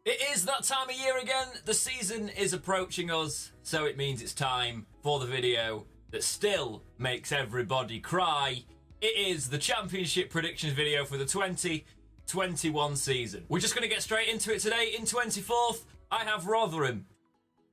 It is that time of year again. The season is approaching us, so it means it's time for the video that still makes everybody cry. It is the Championship predictions video for the 2021 season. We're just going to get straight into it today. In 24th, I have Rotherham.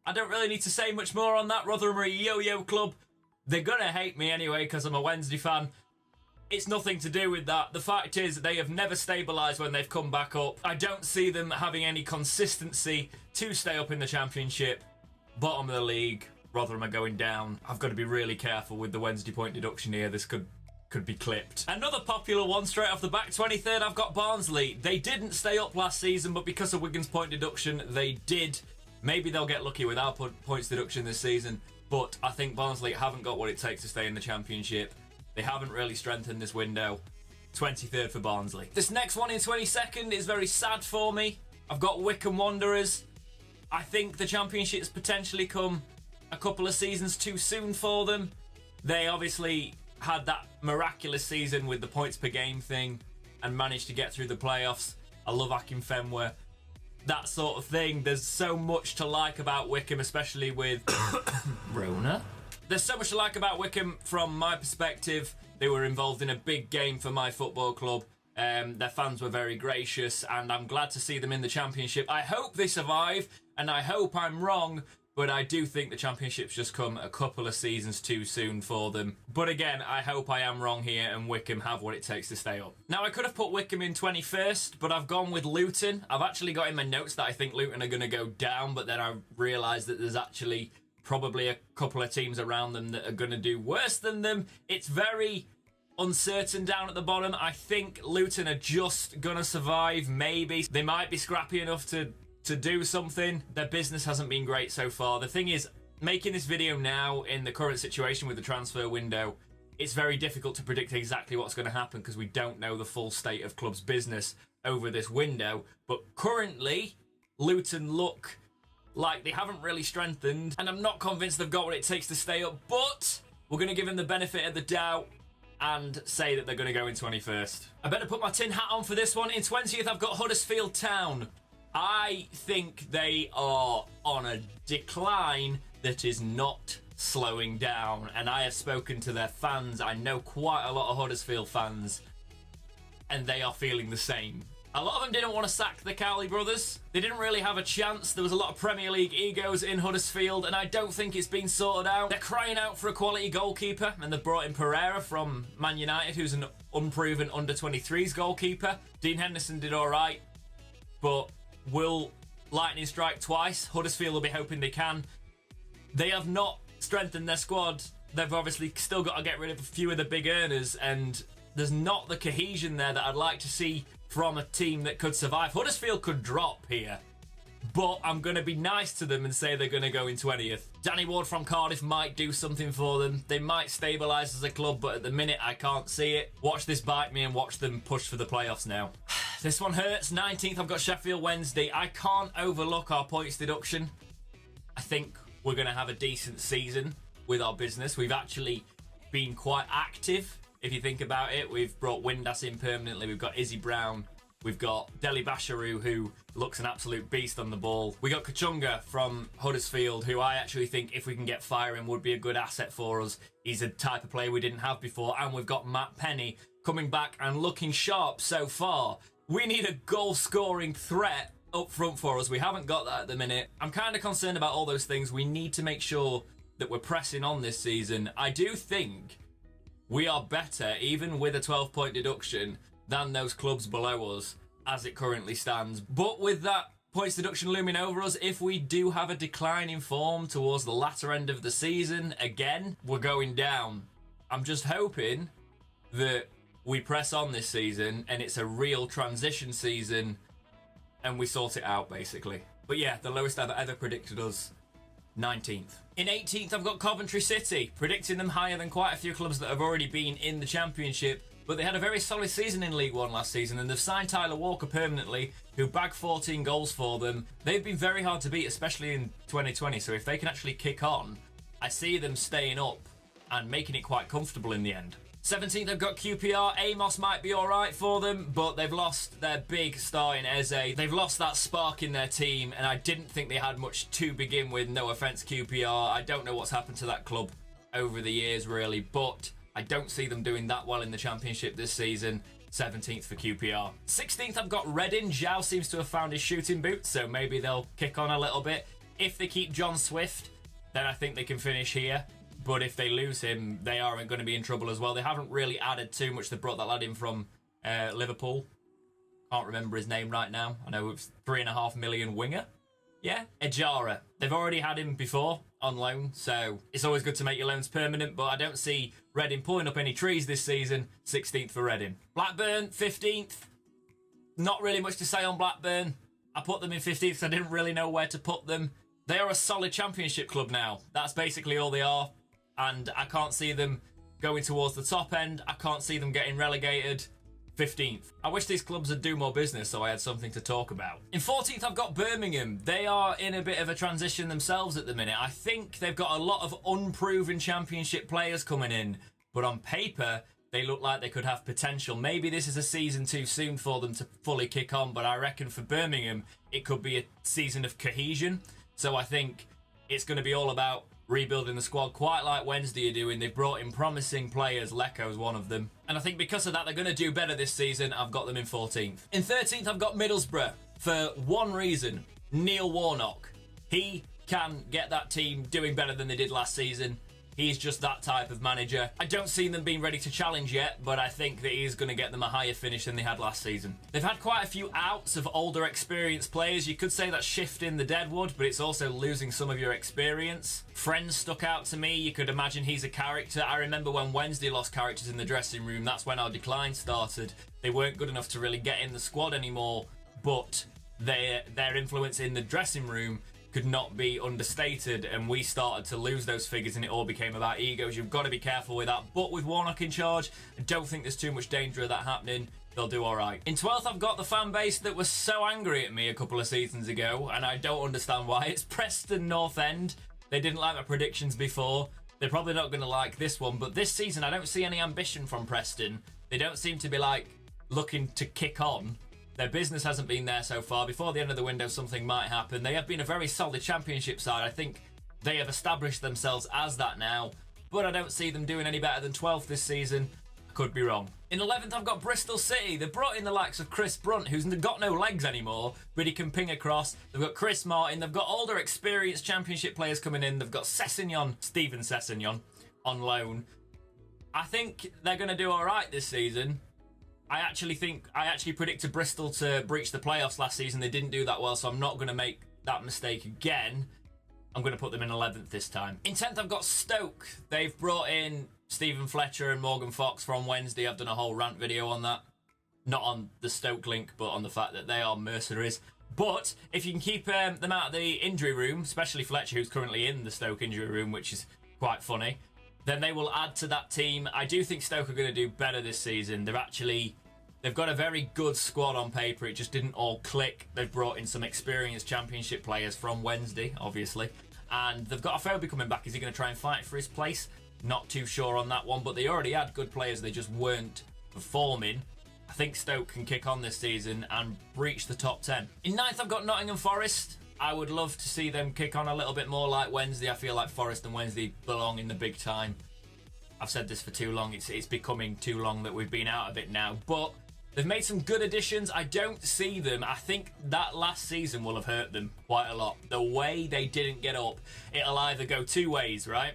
I don't really need to say much more on that. Rotherham are a yo-yo club. They're going to hate me anyway because I'm a Wednesday fan. It's nothing to do with that. The fact is they have never stabilised when they've come back up. I don't see them having any consistency to stay up in the Championship. Bottom of the league, Rotherham are going down. I've got to be really careful with the Wednesday point deduction here. This could be clipped. Another popular one straight off the back, 23rd, I've got Barnsley. They didn't stay up last season, but because of Wigan's point deduction, they did. Maybe they'll get lucky with our points deduction this season, but I think Barnsley haven't got what it takes to stay in the Championship. They haven't really strengthened this window. 23rd for Barnsley. This next one in 22nd is very sad for me. I've got Wycombe Wanderers. I think the Championship's potentially come a couple of seasons too soon for them. They obviously had that miraculous season with the points per game thing and managed to get through the playoffs. I love Akinfenwa. That sort of thing. There's so much to like about Wycombe, especially with Rona. There's so much to like about Wycombe from my perspective. They were involved in a big game for my football club. Their fans were very gracious, and I'm glad to see them in the Championship. I hope they survive, and I hope I'm wrong, but I do think the Championship's just come a couple of seasons too soon for them. But again, I hope I am wrong here, and Wycombe have what it takes to stay up. Now, I could have put Wycombe in 21st, but I've gone with Luton. I've actually got in my notes that I think Luton are going to go down, but then I realised that there's actually probably a couple of teams around them that are going to do worse than them. It's very uncertain down at the bottom. I think Luton are just going to survive, maybe. They might be scrappy enough to do something. Their business hasn't been great so far. The thing is, making this video now in the current situation with the transfer window, it's very difficult to predict exactly what's going to happen because we don't know the full state of club's business over this window. But currently, Luton look like they haven't really strengthened, and I'm not convinced they've got what it takes to stay up, but we're going to give them the benefit of the doubt and say that they're going to go in 21st. I better put my tin hat on for this one. In 20th, I've got Huddersfield Town. I think they are on a decline that is not slowing down, and I have spoken to their fans. I know quite a lot of Huddersfield fans, and they are feeling the same. A lot of them didn't want to sack the Cowley brothers. They didn't really have a chance. There was a lot of Premier League egos in Huddersfield, and I don't think it's been sorted out. They're crying out for a quality goalkeeper, and they've brought in Pereira from Man United, who's an unproven under-23s goalkeeper. Dean Henderson did all right, but will lightning strike twice? Huddersfield will be hoping they can. They have not strengthened their squad. They've obviously still got to get rid of a few of the big earners, and there's not the cohesion there that I'd like to see from a team that could survive. Huddersfield could drop here, but I'm going to be nice to them and say they're going to go in 20th. Danny Ward from Cardiff might do something for them. They might stabilise as a club, but at the minute I can't see it. Watch this bite me and watch them push for the playoffs now. This one hurts. 19th, I've got Sheffield Wednesday. I can't overlook our points deduction. I think we're going to have a decent season with our business. We've actually been quite active. If you think about it, we've brought Windass in permanently. We've got Izzy Brown. We've got Deli Basharu, who looks an absolute beast on the ball. We got Kachunga from Huddersfield, who I actually think, if we can get firing, would be a good asset for us. He's a type of player we didn't have before. And we've got Matt Penny coming back and looking sharp so far. We need a goal-scoring threat up front for us. We haven't got that at the minute. I'm kind of concerned about all those things. We need to make sure that we're pressing on this season. I do think we are better, even with a 12-point deduction, than those clubs below us as it currently stands. But with that points deduction looming over us, if we do have a decline in form towards the latter end of the season, again, we're going down. I'm just hoping that we press on this season and it's a real transition season and we sort it out, basically. But yeah, the lowest I've ever predicted us, 19th. In 18th, I've got Coventry City, predicting them higher than quite a few clubs that have already been in the Championship, but they had a very solid season in League One last season, and they've signed Tyler Walker permanently, who bagged 14 goals for them. They've been very hard to beat, especially in 2020, so if they can actually kick on, I see them staying up and making it quite comfortable in the end. 17th, I've got QPR. Amos might be alright for them, but they've lost their big star in Eze. They've lost that spark in their team, and I didn't think they had much to begin with. No offence, QPR. I don't know what's happened to that club over the years, really, but I don't see them doing that well in the Championship this season. 17th for QPR. 16th, I've got Reading. Zhao seems to have found his shooting boots, so maybe they'll kick on a little bit. If they keep John Swift, then I think they can finish here. But if they lose him, they aren't going to be in trouble as well. They haven't really added too much. They brought that lad in from Liverpool. Can't remember his name right now. I know it's 3.5 million winger. Yeah, Ejara. They've already had him before on loan, so it's always good to make your loans permanent, but I don't see Reading pulling up any trees this season. 16th for Reading. Blackburn, 15th. Not really much to say on Blackburn. I put them in 15th because I didn't really know where to put them. They are a solid Championship club now. That's basically all they are, and I can't see them going towards the top end. I can't see them getting relegated. 15th. I wish these clubs would do more business so I had something to talk about. In 14th, I've got Birmingham. They are in a bit of a transition themselves at the minute. I think they've got a lot of unproven Championship players coming in, but on paper, they look like they could have potential. Maybe this is a season too soon for them to fully kick on, but I reckon for Birmingham, it could be a season of cohesion. So I think it's going to be all about rebuilding the squad, quite like Wednesday are doing. They've brought in promising players. Lecco's one of them. And I think because of that, they're going to do better this season. I've got them in 14th. In 13th, I've got Middlesbrough for one reason. Neil Warnock. He can get that team doing better than they did last season. He's just that type of manager. I don't see them being ready to challenge yet, but I think that he's going to get them a higher finish than they had last season. They've had quite a few outs of older, experienced players. You could say that's shifting the deadwood, but it's also losing some of your experience. Friends stuck out to me. You could imagine he's a character. I remember when Wednesday lost characters in the dressing room. That's when our decline started. They weren't good enough to really get in the squad anymore, but their influence in the dressing room could not be understated, and we started to lose those figures and it all became about egos. You've got to be careful with that, but with Warnock in charge, I don't think there's too much danger of that happening. They'll do alright. In 12th, I've got the fan base that was so angry at me a couple of seasons ago, and I don't understand why. It's Preston North End. They didn't like my predictions before. They're probably not going to like this one, but this season I don't see any ambition from Preston. They don't seem to be looking to kick on. Their business hasn't been there so far. Before the end of the window, something might happen. They have been a very solid Championship side. I think they have established themselves as that now, but I don't see them doing any better than 12th this season. I could be wrong. In 11th, I've got Bristol City. They've brought in the likes of Chris Brunt, who's got no legs anymore, but he can ping across. They've got Chris Martin. They've got older, experienced Championship players coming in. They've got Steven Sessegnon, on loan. I think they're going to do all right this season. I actually predicted Bristol to breach the playoffs last season. They didn't do that well, so I'm not going to make that mistake again. I'm going to put them in 11th this time. In 10th, I've got Stoke. They've brought in Stephen Fletcher and Morgan Fox from Wednesday. I've done a whole rant video on that. Not on the Stoke link, but on the fact that they are mercenaries. But if you can keep them out of the injury room, especially Fletcher, who's currently in the Stoke injury room, which is quite funny, then they will add to that team. I do think Stoke are going to do better this season. They've got a very good squad on paper. It just didn't all click. They've brought in some experienced Championship players from Wednesday, obviously. And they've got Afobe coming back. Is he going to try and fight for his place? Not too sure on that one, but they already had good players. They just weren't performing. I think Stoke can kick on this season and breach the top 10. In 9th, I've got Nottingham Forest. I would love to see them kick on a little bit more like Wednesday. I feel like Forest and Wednesday belong in the big time. I've said this for too long. It's becoming too long that we've been out of it now. But they've made some good additions. I don't see them. I think that last season will have hurt them quite a lot. The way they didn't get up, it'll either go two ways, right?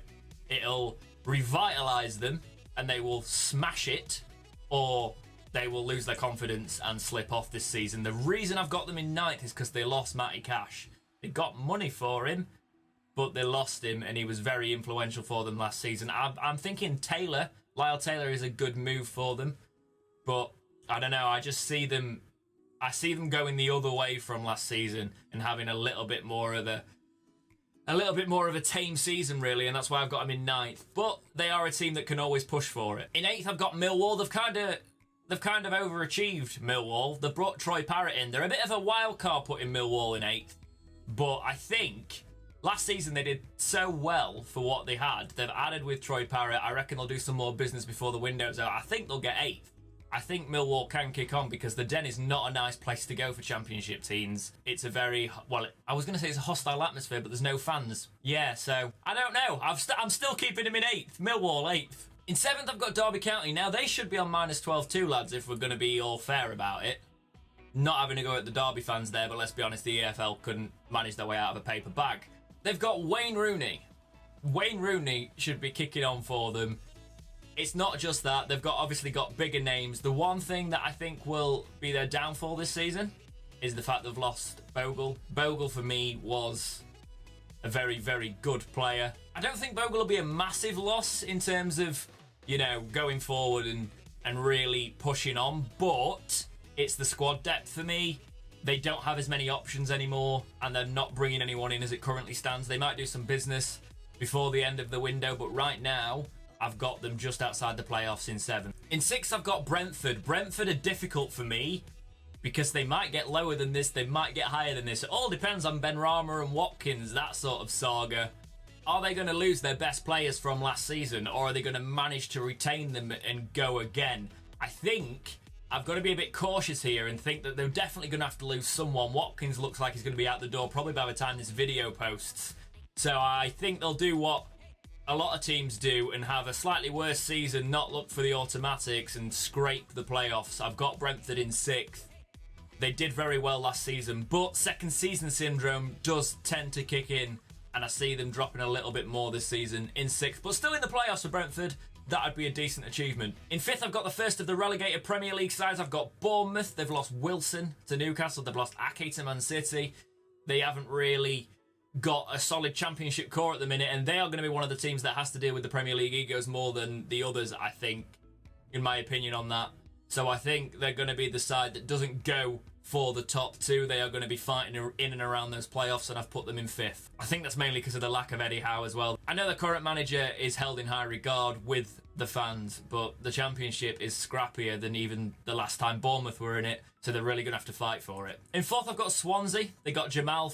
It'll revitalise them and they will smash it, or they will lose their confidence and slip off this season. The reason I've got them in 9th is because they lost Matty Cash. They got money for him, but they lost him, and he was very influential for them last season. I'm thinking Lyle Taylor is a good move for them, but I don't know. I just see them. I see them going the other way from last season and having a little bit more of a tame season, really, and that's why I've got them in 9th. But they are a team that can always push for it. In 8th, I've got Millwall. They've kind of overachieved, Millwall. They brought Troy Parrott in. They're a bit of a wild card putting Millwall in 8th, but I think Last season, they did so well for what they had. They've added with Troy Parrott. I reckon they'll do some more business before the window's out. I think they'll get 8th. I think Millwall can kick on because the Den is not a nice place to go for Championship teams. It's a very, well, I was going to say it's a hostile atmosphere, but there's no fans. Yeah, so I don't know. I'm still keeping them in 8th. Millwall, 8th. In 7th, I've got Derby County. Now, they should be on -12 too, lads, if we're going to be all fair about it. Not having to go at the Derby fans there, but let's be honest, the EFL couldn't manage their way out of a paper bag. They've got Wayne Rooney. Wayne Rooney should be kicking on for them. It's not just that. They've obviously got bigger names. The one thing that I think will be their downfall this season is the fact they've lost Bogle. Bogle, for me, was a very, very good player. I don't think Bogle will be a massive loss in terms of, you know, going forward and really pushing on, but it's the squad depth for me. They don't have as many options anymore, and they're not bringing anyone in as it currently stands. They might do some business before the end of the window, but right now, I've got them just outside the playoffs in 7th. In 6th, I've got Brentford. Brentford are difficult for me because they might get lower than this, they might get higher than this. It all depends on Benrahma and Watkins, that sort of saga. Are they going to lose their best players from last season, or are they going to manage to retain them and go again? I think I've got to be a bit cautious here and think that they're definitely going to have to lose someone. Watkins looks like he's going to be out the door probably by the time this video posts. So I think they'll do what a lot of teams do and have a slightly worse season, not look for the automatics and scrape the playoffs. I've got Brentford in 6th. They did very well last season, but second season syndrome does tend to kick in, and I see them dropping a little bit more this season in 6th, but still in the playoffs for Brentford. That would be a decent achievement. In 5th, I've got the first of the relegated Premier League sides. I've got Bournemouth. They've lost Wilson to Newcastle. They've lost Ake to Man City. They haven't really got a solid Championship core at the minute, and they are going to be one of the teams that has to deal with the Premier League egos more than the others, I think, in my opinion on that. So I think they're going to be the side that doesn't go for the top 2. They are going to be fighting in and around those playoffs, and I've put them in 5th. I think that's mainly because of the lack of Eddie Howe as well. I know the current manager is held in high regard with the fans, but the Championship is scrappier than even the last time Bournemouth were in it, so they're really going to have to fight for it. In 4th, I've got Swansea. They got Jamal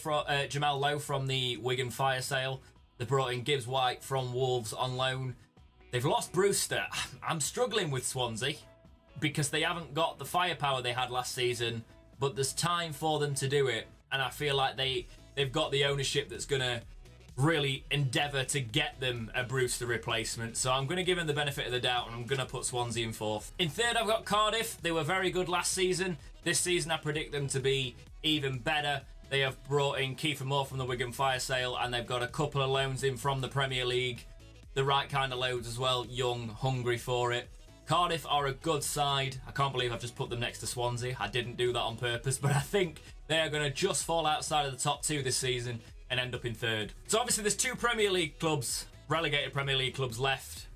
Lowe from the Wigan fire sale. They brought in Gibbs White from Wolves on loan. They've lost Brewster. I'm struggling with Swansea because they haven't got the firepower they had last season, but there's time for them to do it, and I feel like they've got the ownership that's going to really endeavour to get them a Brewster replacement. So I'm going to give them the benefit of the doubt, and I'm going to put Swansea in 4th. In 3rd, I've got Cardiff. They were very good last season. This season, I predict them to be even better. They have brought in Kiefer Moore from the Wigan fire sale, and they've got a couple of loans in from the Premier League. The right kind of loads as well, young, hungry for it. Cardiff are a good side. I can't believe I've just put them next to Swansea. I didn't do that on purpose, but I think they are going to just fall outside of the top 2 this season and end up in 3rd. So obviously there's 2 Premier League clubs, relegated Premier League clubs left,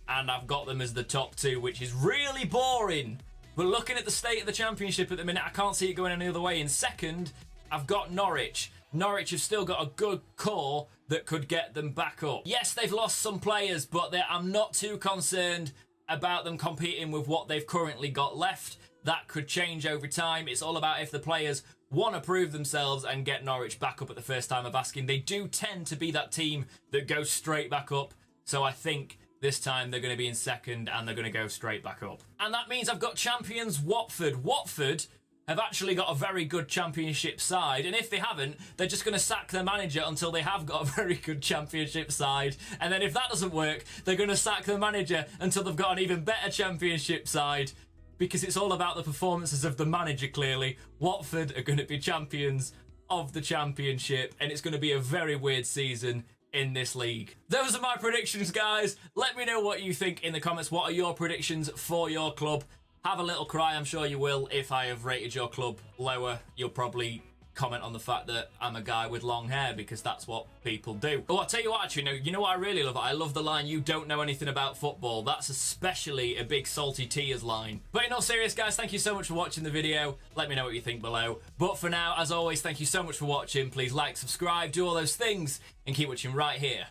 and I've got them as the top 2, which is really boring. But looking at the state of the Championship at the minute, I can't see it going any other way. In 2nd, I've got Norwich. Norwich have still got a good core that could get them back up. Yes, they've lost some players, but I'm not too concerned about them competing with what they've currently got left. That could change over time. It's all about if the players want to prove themselves and get Norwich back up at the first time of asking. They do tend to be that team that goes straight back up. So I think this time they're going to be in 2nd and they're going to go straight back up. And that means I've got champions Watford. Watford have actually got a very good Championship side, and if they haven't, they're just going to sack their manager until they have got a very good Championship side, and then if that doesn't work, they're going to sack their manager until they've got an even better Championship side, because it's all about the performances of the manager, clearly. Watford are going to be champions of the Championship, and it's going to be a very weird season in this league. Those are my predictions, guys. Let me know what you think in the comments. What are your predictions for your club? Have a little cry, I'm sure you will. If I have rated your club lower, you'll probably comment on the fact that I'm a guy with long hair, because that's what people do. Oh, I'll tell you what, actually, you know what I really love? I love the line, "You don't know anything about football." That's especially a big salty tears line. But in all seriousness, guys, thank you so much for watching the video. Let me know what you think below. But for now, as always, thank you so much for watching. Please like, subscribe, do all those things, and keep watching right here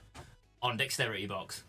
on Dexterity Box.